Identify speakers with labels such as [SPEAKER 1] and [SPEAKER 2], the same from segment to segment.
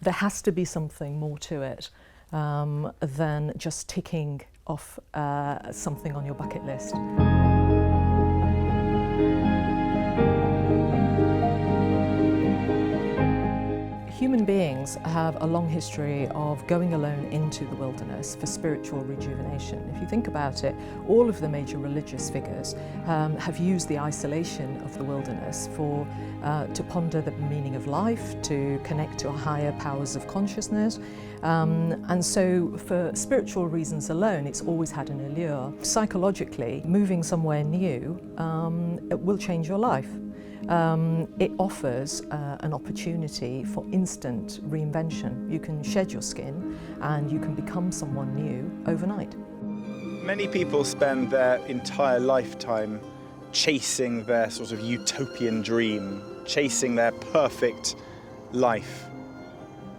[SPEAKER 1] There has to be something more to it than just ticking off something on your bucket list. Human beings have a long history of going alone into the wilderness for spiritual rejuvenation. If you think about it, all of the major religious figures have used the isolation of the wilderness to ponder the meaning of life, to connect to higher powers of consciousness. And so for spiritual reasons alone, it's always had an allure. Psychologically, moving somewhere new it will change your life. It offers an opportunity for instant reinvention. You can shed your skin and you can become someone new overnight.
[SPEAKER 2] Many people spend their entire lifetime chasing their sort of utopian dream, chasing their perfect life.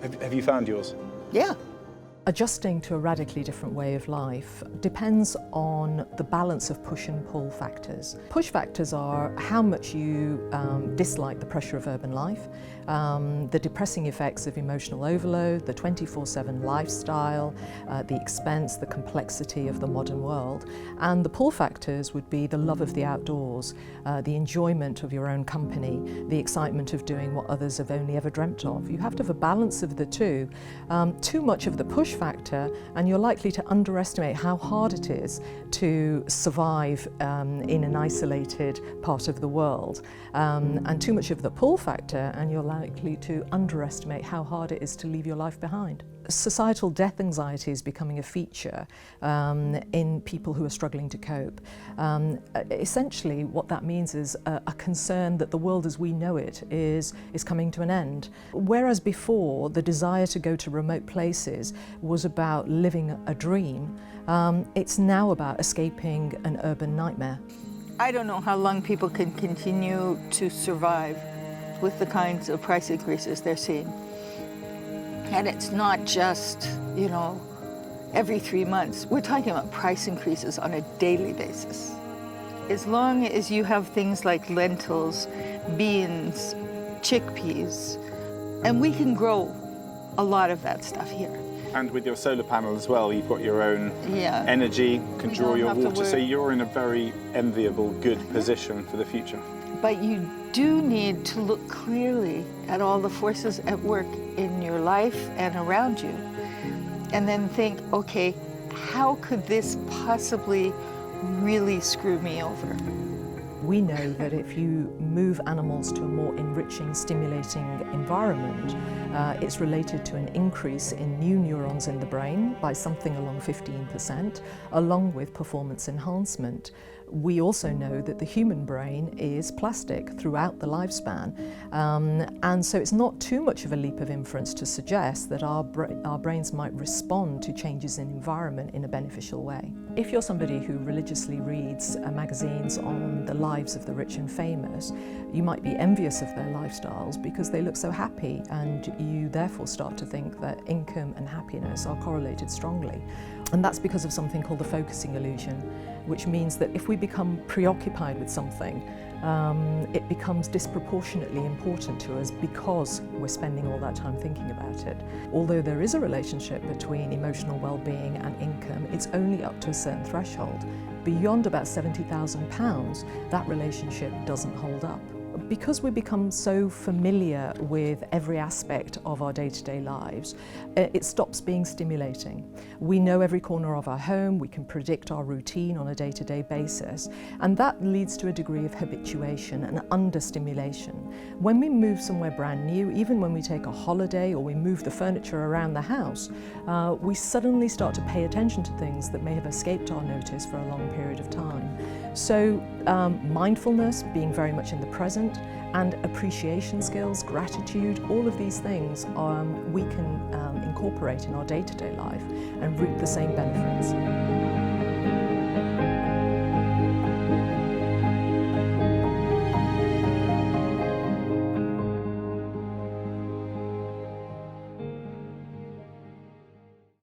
[SPEAKER 2] Have you found yours?
[SPEAKER 3] Yeah.
[SPEAKER 1] Adjusting to a radically different way of life depends on the balance of push and pull factors. Push factors are how much you dislike the pressure of urban life, the depressing effects of emotional overload, the 24/7 lifestyle, the expense, the complexity of the modern world. And the pull factors would be the love of the outdoors, the enjoyment of your own company, the excitement of doing what others have only ever dreamt of. You have to have a balance of the two. Too much of the push factor and you're likely to underestimate how hard it is to survive in an isolated part of the world, and too much of the pull factor and you're likely to underestimate how hard it is to leave your life behind. Societal death anxiety is becoming a feature in people who are struggling to cope. Essentially what that means is a concern that the world as we know it is coming to an end. Whereas before the desire to go to remote places was about living a dream, it's now about escaping an urban nightmare.
[SPEAKER 3] I don't know how long people can continue to survive with the kinds of price increases they're seeing. And it's not just, every 3 months. We're talking about price increases on a daily basis. As long as you have things like lentils, beans, chickpeas, and we can grow a lot of that stuff here.
[SPEAKER 2] And with your solar panel as well, you've got your own energy, can draw your water, so you're in a very enviable, good position for the future.
[SPEAKER 3] But you do need to look clearly at all the forces at work in your life and around you, and then think, okay, how could this possibly really screw me over?
[SPEAKER 1] We know that if you move animals to a more enriching, stimulating environment, it's related to an increase in new neurons in the brain by something along 15%, along with performance enhancement. We also know that the human brain is plastic throughout the lifespan, and so it's not too much of a leap of inference to suggest that our brains might respond to changes in environment in a beneficial way. If you're somebody who religiously reads magazines on the lives of the rich and famous, you might be envious of their lifestyles because they look so happy, and you therefore start to think that income and happiness are correlated strongly. And that's because of something called the focusing illusion, which means that if we become preoccupied with something, it becomes disproportionately important to us because we're spending all that time thinking about it. Although there is a relationship between emotional well-being and income, it's only up to a certain threshold. Beyond about £70,000, that relationship doesn't hold up. Because we become so familiar with every aspect of our day-to-day lives, it stops being stimulating. We know every corner of our home, we can predict our routine on a day-to-day basis, and that leads to a degree of habituation and understimulation. When we move somewhere brand new, even when we take a holiday or we move the furniture around the house, we suddenly start to pay attention to things that may have escaped our notice for a long period of time. So mindfulness, being very much in the present, and appreciation skills, gratitude, all of these things we can incorporate in our day-to-day life and reap the same benefits.